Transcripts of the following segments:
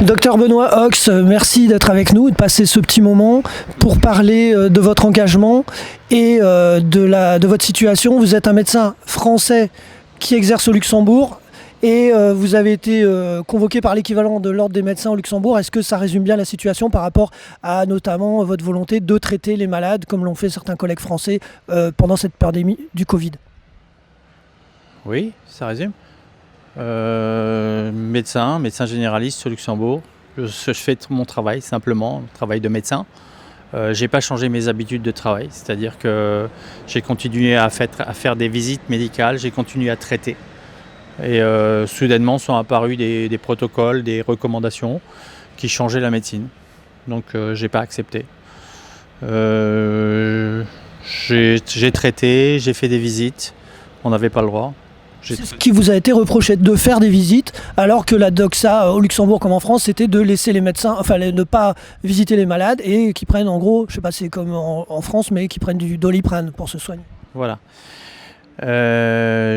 Docteur Benoît Hox, merci d'être avec nous et de passer ce petit moment pour parler de votre engagement et de votre situation. Vous êtes un médecin français qui exerce au Luxembourg et vous avez été convoqué par l'équivalent de l'Ordre des médecins au Luxembourg. Est-ce que ça résume bien la situation par rapport à notamment votre volonté de traiter les malades comme l'ont fait certains collègues français pendant cette pandémie du Covid? Oui, ça résume. Médecin généraliste au Luxembourg. Je fais mon travail simplement, le travail de médecin. J'ai pas changé mes habitudes de travail, c'est-à-dire que j'ai continué à faire des visites médicales, j'ai continué à traiter. Et soudainement sont apparus des protocoles, des recommandations qui changeaient la médecine. Donc j'ai pas accepté. J'ai traité, j'ai fait des visites, on n'avait pas le droit. C'est ce qui vous a été reproché, de faire des visites, alors que la doxa au Luxembourg comme en France, c'était de laisser les médecins, enfin ne pas visiter les malades et qui prennent en gros, je sais pas, c'est comme en France, mais qui prennent du Doliprane pour se soigner. Voilà.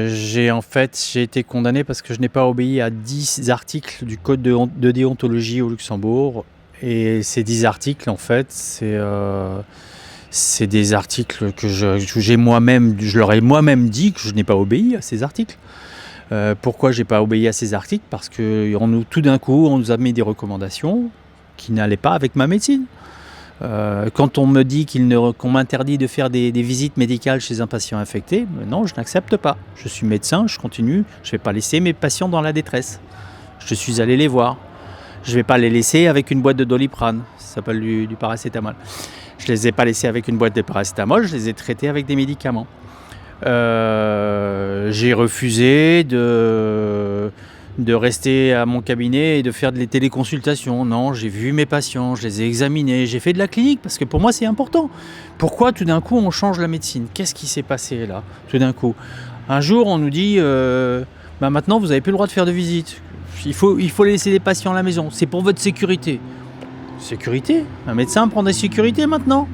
J'ai été condamné parce que je n'ai pas obéi à 10 articles du code de déontologie au Luxembourg. Et ces 10 articles, en fait, c'est des articles que je leur ai moi-même dit que je n'ai pas obéi à ces articles. Pourquoi je n'ai pas obéi à ces articles? Parce que tout d'un coup, on nous a mis des recommandations qui n'allaient pas avec ma médecine. Quand on me dit qu'on m'interdit de faire des visites médicales chez un patient infecté, non, je n'accepte pas. Je suis médecin, je continue, je ne vais pas laisser mes patients dans la détresse. Je suis allé les voir. Je ne vais pas les laisser avec une boîte de Doliprane, ça s'appelle du paracétamol. Je ne les ai pas laissés avec une boîte de paracétamol, je les ai traités avec des médicaments. J'ai refusé de rester à mon cabinet et de faire des téléconsultations. Non, j'ai vu mes patients, je les ai examinés, j'ai fait de la clinique parce que pour moi c'est important. Pourquoi tout d'un coup on change la médecine? Qu'est-ce qui s'est passé là, tout d'un coup? Un jour on nous dit maintenant vous n'avez plus le droit de faire de visite. Il faut laisser les patients à la maison, c'est pour votre sécurité. Sécurité? Un médecin prend des sécurités maintenant?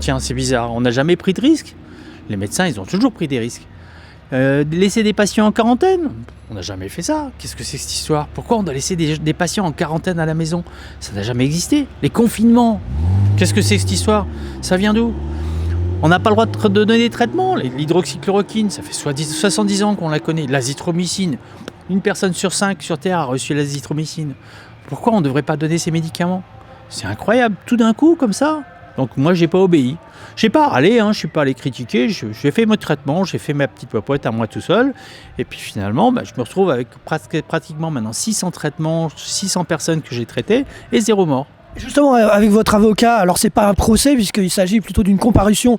Tiens, c'est bizarre, on n'a jamais pris de risques. Les médecins, ils ont toujours pris des risques. Laisser des patients en quarantaine? On n'a jamais fait ça. Qu'est-ce que c'est que cette histoire? Pourquoi on doit laisser des patients en quarantaine à la maison? Ça n'a jamais existé. Les confinements, qu'est-ce que c'est que cette histoire? Ça vient d'où? On n'a pas le droit de donner des traitements. L'hydroxychloroquine, ça fait 70 ans qu'on la connaît. L'azithromycine, une personne sur 5 sur Terre a reçu l'azithromycine. Pourquoi on ne devrait pas donner ces médicaments? C'est incroyable, tout d'un coup, comme ça. Donc moi, j'ai pas obéi. J'ai pas râlé, je suis pas allé critiquer. J'ai fait mon traitement, j'ai fait ma petite popote à moi tout seul. Et puis finalement, je me retrouve avec pratiquement maintenant 600 traitements, 600 personnes que j'ai traitées et 0 mort. Justement, avec votre avocat, alors c'est pas un procès puisqu'il s'agit plutôt d'une comparution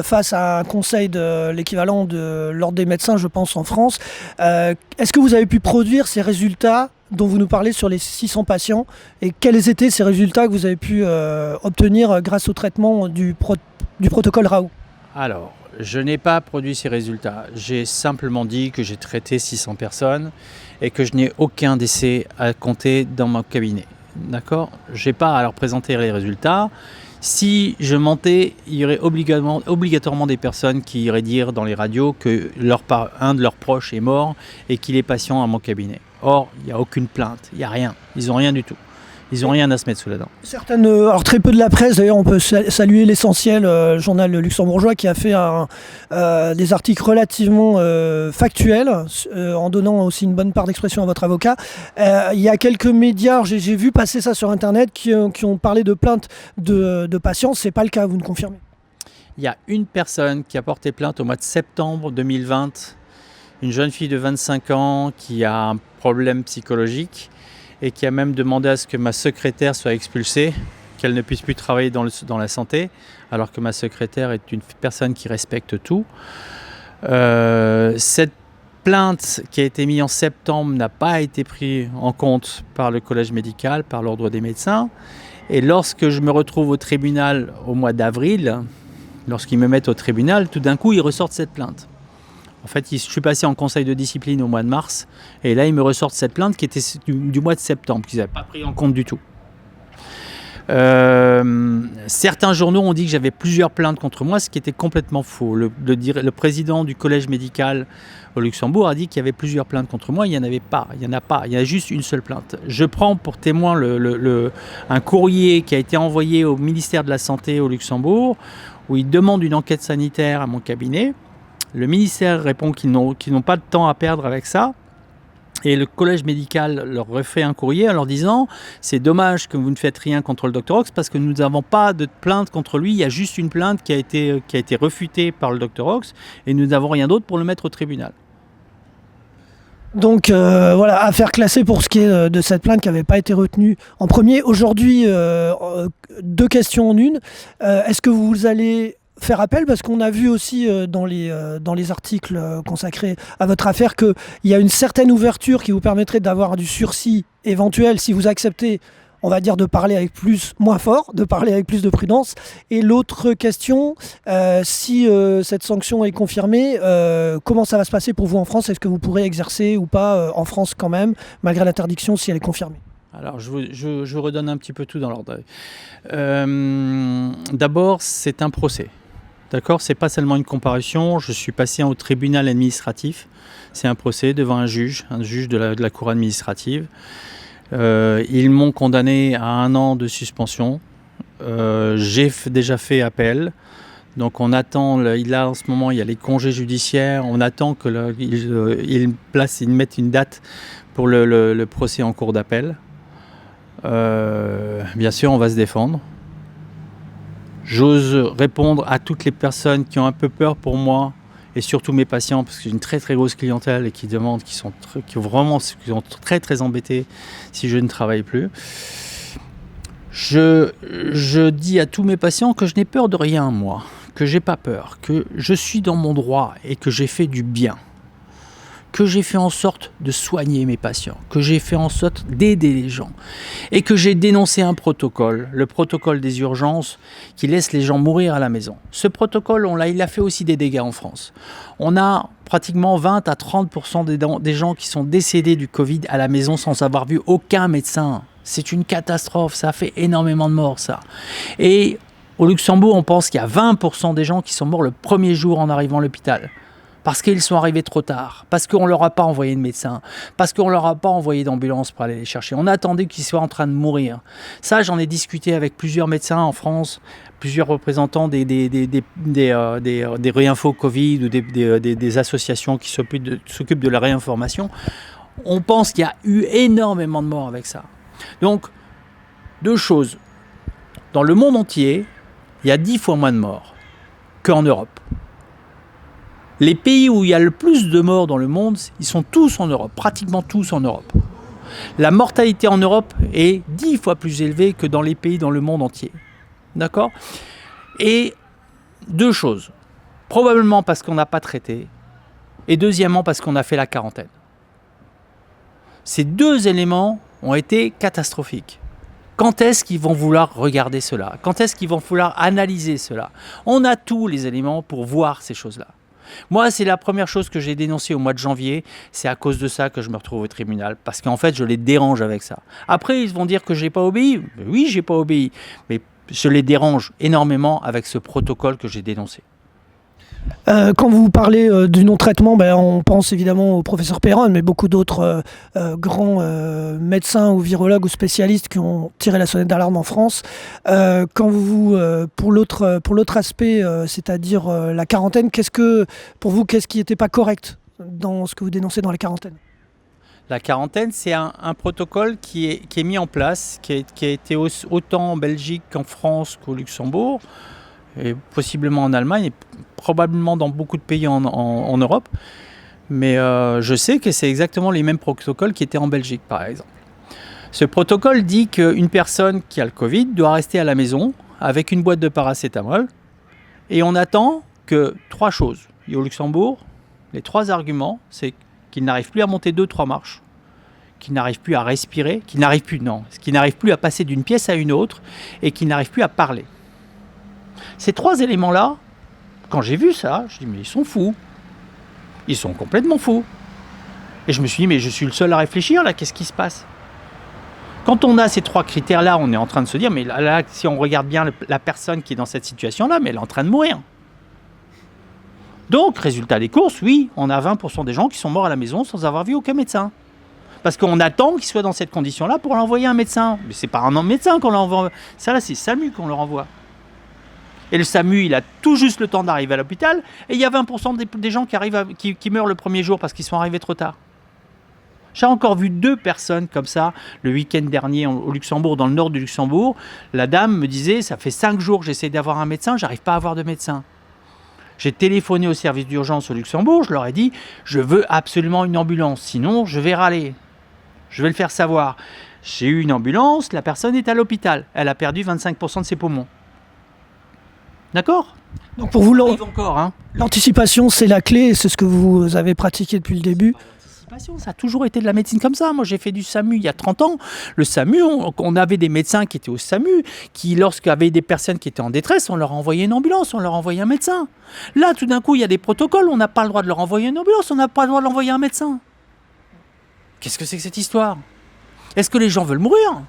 face à un conseil de l'équivalent de l'Ordre des médecins, je pense, en France. Est-ce que vous avez pu produire ces résultats dont vous nous parlez sur les 600 patients et quels étaient ces résultats que vous avez pu obtenir grâce au traitement du protocole Raoult? Alors, je n'ai pas produit ces résultats. J'ai simplement dit que j'ai traité 600 personnes et que je n'ai aucun décès à compter dans mon cabinet. D'accord? Je n'ai pas à leur présenter les résultats. Si je mentais, il y aurait obligatoirement des personnes qui iraient dire dans les radios que un de leurs proches est mort et qu'il est patient à mon cabinet. Or, il n'y a aucune plainte, il n'y a rien. Ils n'ont rien du tout. Ils n'ont rien à se mettre sous la dent. Alors très peu de la presse, d'ailleurs on peut saluer l'essentiel, journal luxembourgeois qui a fait des articles relativement factuels, en donnant aussi une bonne part d'expression à votre avocat. Il y a quelques médias, j'ai vu passer ça sur internet, qui ont parlé de plaintes de patients. C'est pas le cas, vous me confirmez? Il y a une personne qui a porté plainte au mois de septembre 2020, une jeune fille de 25 ans qui a un problème psychologique et qui a même demandé à ce que ma secrétaire soit expulsée, qu'elle ne puisse plus travailler dans la santé, alors que ma secrétaire est une personne qui respecte tout. Cette plainte qui a été mise en septembre n'a pas été prise en compte par le collège médical, par l'ordre des médecins. Et lorsque je me retrouve au tribunal au mois d'avril, lorsqu'ils me mettent au tribunal, tout d'un coup, ils ressortent cette plainte. En fait, je suis passé en conseil de discipline au mois de mars, et là, ils me ressortent cette plainte qui était du mois de septembre, qu'ils n'avaient pas pris en compte du tout. Certains journaux ont dit que j'avais plusieurs plaintes contre moi, ce qui était complètement faux. Le président du collège médical au Luxembourg a dit qu'il y avait plusieurs plaintes contre moi. Il n'y en avait pas. Il y a juste une seule plainte. Je prends pour témoin un courrier qui a été envoyé au ministère de la Santé au Luxembourg, où il demande une enquête sanitaire à mon cabinet. Le ministère répond qu'ils n'ont pas de temps à perdre avec ça. Et le collège médical leur refait un courrier en leur disant « C'est dommage que vous ne faites rien contre le Dr Ox parce que nous n'avons pas de plainte contre lui. Il y a juste une plainte qui a été refutée par le Dr Ox et nous n'avons rien d'autre pour le mettre au tribunal. » Donc voilà, affaire classée pour ce qui est de cette plainte qui n'avait pas été retenue en premier. Aujourd'hui, 2 questions en une. Est-ce que vous allez faire appel, parce qu'on a vu aussi dans les articles consacrés à votre affaire qu'il y a une certaine ouverture qui vous permettrait d'avoir du sursis éventuel si vous acceptez, on va dire, de parler avec moins fort, de parler avec plus de prudence. Et l'autre question, si cette sanction est confirmée, comment ça va se passer pour vous en France? Est-ce que vous pourrez exercer ou pas en France quand même, malgré l'interdiction, si elle est confirmée? Alors, je redonne un petit peu tout dans l'ordre. D'abord, c'est un procès. D'accord, c'est pas seulement une comparution. Je suis passé au tribunal administratif. C'est un procès devant un juge de la cour administrative. Ils m'ont condamné à 1 an de suspension. J'ai déjà fait appel. Donc on attend, là en ce moment il y a les congés judiciaires. On attend qu'ils mettent une date pour le procès en cour d'appel. Bien sûr, on va se défendre. J'ose répondre à toutes les personnes qui ont un peu peur pour moi et surtout mes patients, parce que j'ai une très très grosse clientèle et qui sont très très embêtés si je ne travaille plus. Je dis à tous mes patients que je n'ai peur de rien, moi, que j'ai pas peur, que je suis dans mon droit et que j'ai fait du bien, que j'ai fait en sorte de soigner mes patients, que j'ai fait en sorte d'aider les gens et que j'ai dénoncé un protocole, le protocole des urgences qui laisse les gens mourir à la maison. Ce protocole, il a fait aussi des dégâts en France. On a pratiquement 20 à 30% des gens qui sont décédés du Covid à la maison sans avoir vu aucun médecin. C'est une catastrophe, ça a fait énormément de morts, ça. Et au Luxembourg, on pense qu'il y a 20% des gens qui sont morts le premier jour en arrivant à l'hôpital. Parce qu'ils sont arrivés trop tard, parce qu'on ne leur a pas envoyé de médecin, parce qu'on ne leur a pas envoyé d'ambulance pour aller les chercher. On attendait qu'ils soient en train de mourir. Ça, j'en ai discuté avec plusieurs médecins en France, plusieurs représentants des réinfos Covid ou des associations qui s'occupent de la réinformation. On pense qu'il y a eu énormément de morts avec ça. Donc, 2 choses. Dans le monde entier, il y a 10 fois moins de morts qu'en Europe. Les pays où il y a le plus de morts dans le monde, ils sont tous en Europe, pratiquement tous en Europe. La mortalité en Europe est 10 fois plus élevée que dans les pays dans le monde entier. D'accord ? Et 2 choses. Probablement parce qu'on n'a pas traité. Et deuxièmement parce qu'on a fait la quarantaine. Ces 2 éléments ont été catastrophiques. Quand est-ce qu'ils vont vouloir regarder cela ? Quand est-ce qu'ils vont vouloir analyser cela ? On a tous les éléments pour voir ces choses-là. Moi, c'est la première chose que j'ai dénoncée au mois de janvier. C'est à cause de ça que je me retrouve au tribunal. Parce qu'en fait, je les dérange avec ça. Après, ils vont dire que je n'ai pas obéi. Oui, je n'ai pas obéi. Mais je les dérange énormément avec ce protocole que j'ai dénoncé. Quand vous parlez du non-traitement, on pense évidemment au professeur Perron, mais beaucoup d'autres grands médecins ou virologues ou spécialistes qui ont tiré la sonnette d'alarme en France. Quand pour l'autre aspect, c'est-à-dire la quarantaine, pour vous, qu'est-ce qui n'était pas correct dans ce que vous dénoncez dans la quarantaine ? La quarantaine, c'est un protocole qui est mis en place, qui a été autant en Belgique qu'en France qu'au Luxembourg, et possiblement en Allemagne, et probablement dans beaucoup de pays en Europe. Mais je sais que c'est exactement les mêmes protocoles qui étaient en Belgique, par exemple. Ce protocole dit qu'une personne qui a le Covid doit rester à la maison avec une boîte de paracétamol, et on attend que 3 choses. Et au Luxembourg, les 3 arguments, c'est qu'il n'arrive plus à monter 2-3 marches, qu'il n'arrive plus à respirer, qu'il n'arrive plus à passer d'une pièce à une autre, et qu'il n'arrive plus à parler. Ces 3 éléments-là, quand j'ai vu ça, je dis mais ils sont fous. Ils sont complètement fous. Et je me suis dit mais je suis le seul à réfléchir là, qu'est-ce qui se passe ? Quand on a ces 3 critères-là, on est en train de se dire, mais là si on regarde bien la personne qui est dans cette situation-là, mais elle est en train de mourir. Donc, résultat des courses, oui, on a 20% des gens qui sont morts à la maison sans avoir vu aucun médecin. Parce qu'on attend qu'il soit dans cette condition-là pour l'envoyer à un médecin. Mais c'est pas un médecin qu'on l'envoie. Ça là, c'est SAMU qu'on le renvoie. Et le SAMU, il a tout juste le temps d'arriver à l'hôpital. Et il y a 20% des gens qui meurent le premier jour parce qu'ils sont arrivés trop tard. J'ai encore vu 2 personnes comme ça le week-end dernier au Luxembourg, dans le nord du Luxembourg. La dame me disait, ça fait 5 jours que j'essaie d'avoir un médecin, j'arrive pas à avoir de médecin. J'ai téléphoné au service d'urgence au Luxembourg, je leur ai dit, je veux absolument une ambulance, sinon je vais râler. Je vais le faire savoir. J'ai eu une ambulance, la personne est à l'hôpital. Elle a perdu 25% de ses poumons. D'accord ? Donc pour vous, encore, hein. l'anticipation, c'est la clé, c'est ce que vous avez pratiqué depuis le début. Ça a toujours été de la médecine comme ça. Moi, j'ai fait du SAMU il y a 30 ans. Le SAMU, on avait des médecins qui étaient au SAMU, qui, lorsqu'il y avait des personnes qui étaient en détresse, on leur envoyait une ambulance, on leur envoyait un médecin. Là, tout d'un coup, il y a des protocoles, on n'a pas le droit de leur envoyer une ambulance, on n'a pas le droit de l'envoyer un médecin. Qu'est-ce que c'est que cette histoire ? Est-ce que les gens veulent mourir ?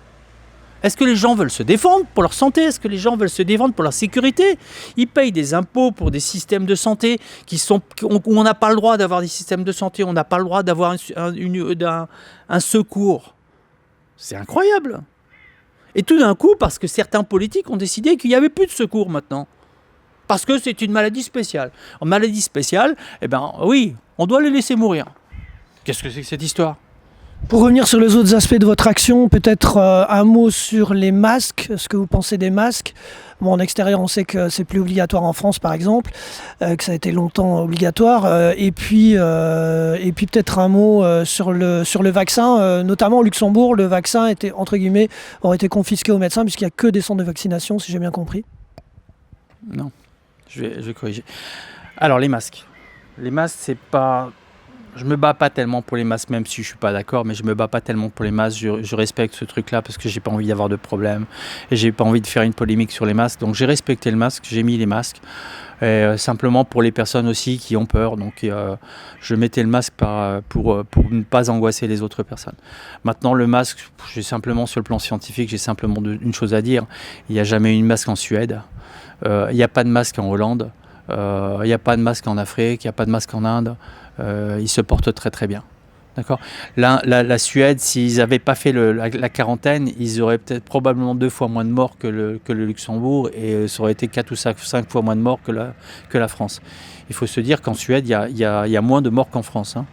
Est-ce que les gens veulent se défendre pour leur santé ? Est-ce que les gens veulent se défendre pour leur sécurité ? Ils payent des impôts pour des systèmes de santé où on n'a pas le droit d'avoir des systèmes de santé, on n'a pas le droit d'avoir un secours. C'est incroyable. Et tout d'un coup, parce que certains politiques ont décidé qu'il n'y avait plus de secours maintenant. Parce que c'est une maladie spéciale. En maladie spéciale, eh ben oui, on doit les laisser mourir. Qu'est-ce que c'est que cette histoire ? Pour revenir sur les autres aspects de votre action, peut-être un mot sur les masques, ce que vous pensez des masques. Bon, en extérieur, on sait que c'est plus obligatoire en France, par exemple, que ça a été longtemps obligatoire. Et puis peut-être un mot sur le vaccin. Notamment au Luxembourg, le vaccin était, entre guillemets, aurait été confisqué aux médecins puisqu'il n'y a que des centres de vaccination, si j'ai bien compris. Non, je vais corriger. Alors, les masques. Les masques, c'est pas... Je me bats pas tellement pour les masques, même si je suis pas d'accord, mais je me bats pas tellement pour les masques. Je respecte ce truc-là parce que j'ai pas envie d'avoir de problème et j'ai pas envie de faire une polémique sur les masques. Donc j'ai respecté le masque, j'ai mis les masques. Et, simplement pour les personnes aussi qui ont peur. Donc je mettais le masque pour ne pas angoisser les autres personnes. Maintenant le masque, j'ai simplement sur le plan scientifique, j'ai simplement une chose à dire. Il n'y a jamais eu de masque en Suède. Il n'y a pas de masque en Hollande. Il n'y a pas de masque en Afrique. Il n'y a pas de masque en Inde. Ils se portent très très bien. D'accord. La Suède, s'ils n'avaient pas fait la quarantaine, ils auraient peut-être probablement 2 fois moins de morts que le Luxembourg et ça aurait été 4 ou 5 fois moins de morts que la France. Il faut se dire qu'en Suède, il y a moins de morts qu'en France. Hein.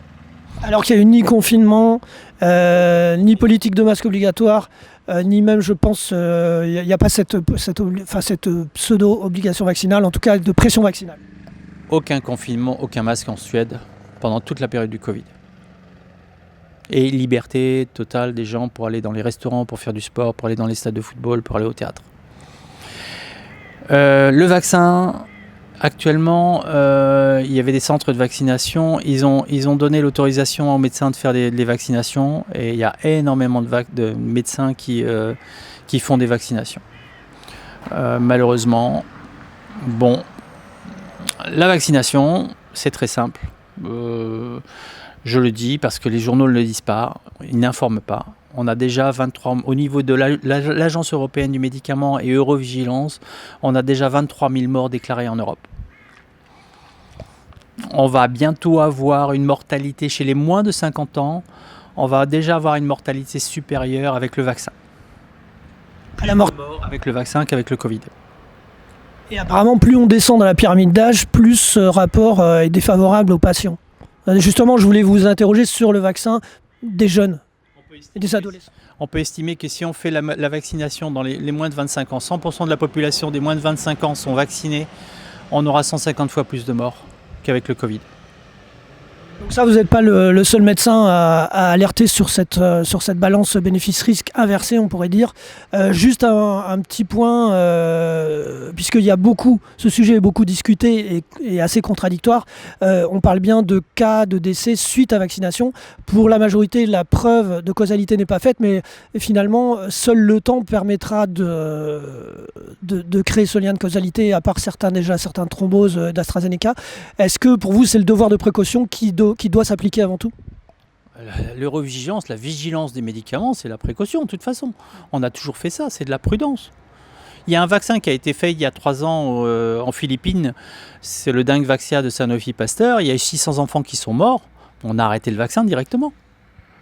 Alors qu'il n'y a eu ni confinement, ni politique de masque obligatoire, ni même, je pense, il n'y a pas cette pseudo-obligation vaccinale, en tout cas de pression vaccinale. Aucun confinement, aucun masque en Suède pendant toute la période du Covid. Et liberté totale des gens pour aller dans les restaurants, pour faire du sport, pour aller dans les stades de football, pour aller au théâtre. Le vaccin, actuellement, il y avait des centres de vaccination. Ils ont donné l'autorisation aux médecins de faire des vaccinations. Et il y a énormément de médecins qui font des vaccinations. Malheureusement, bon, la vaccination, c'est très simple. Je le dis parce que les journaux ne le disent pas, ils n'informent pas. On a déjà 23, au niveau de l'Agence européenne du médicament et Eurovigilance, on a déjà 23 000 morts déclarés en Europe. On va bientôt avoir une mortalité chez les moins de 50 ans. On va déjà avoir une mortalité supérieure avec le vaccin. La mort avec le vaccin qu'avec le Covid. Et apparemment, plus on descend dans la pyramide d'âge, plus ce rapport est défavorable aux patients. Justement, je voulais vous interroger sur le vaccin des jeunes et des adolescents. On peut estimer que si on fait la vaccination dans les moins de 25 ans, 100% de la population des moins de 25 ans sont vaccinés, on aura 150 fois plus de morts qu'avec le Covid. Donc ça, vous n'êtes pas le seul médecin à alerter sur cette balance bénéfice-risque inversée, on pourrait dire. Juste un petit point, puisqu'il y a ce sujet est beaucoup discuté et assez contradictoire. On parle bien de cas de décès suite à vaccination. Pour la majorité, la preuve de causalité n'est pas faite, mais finalement, seul le temps permettra de créer ce lien de causalité, à part certaines thromboses d'AstraZeneca. Est-ce que pour vous, c'est le devoir de précaution qui doit s'appliquer avant tout ? L'eurovigilance, la vigilance des médicaments, c'est la précaution de toute façon. On a toujours fait ça, c'est de la prudence. Il y a un vaccin qui a été fait il y a 3 ans en Philippines, c'est le Dengvaxia de Sanofi Pasteur. Il y a eu 600 enfants qui sont morts. On a arrêté le vaccin directement.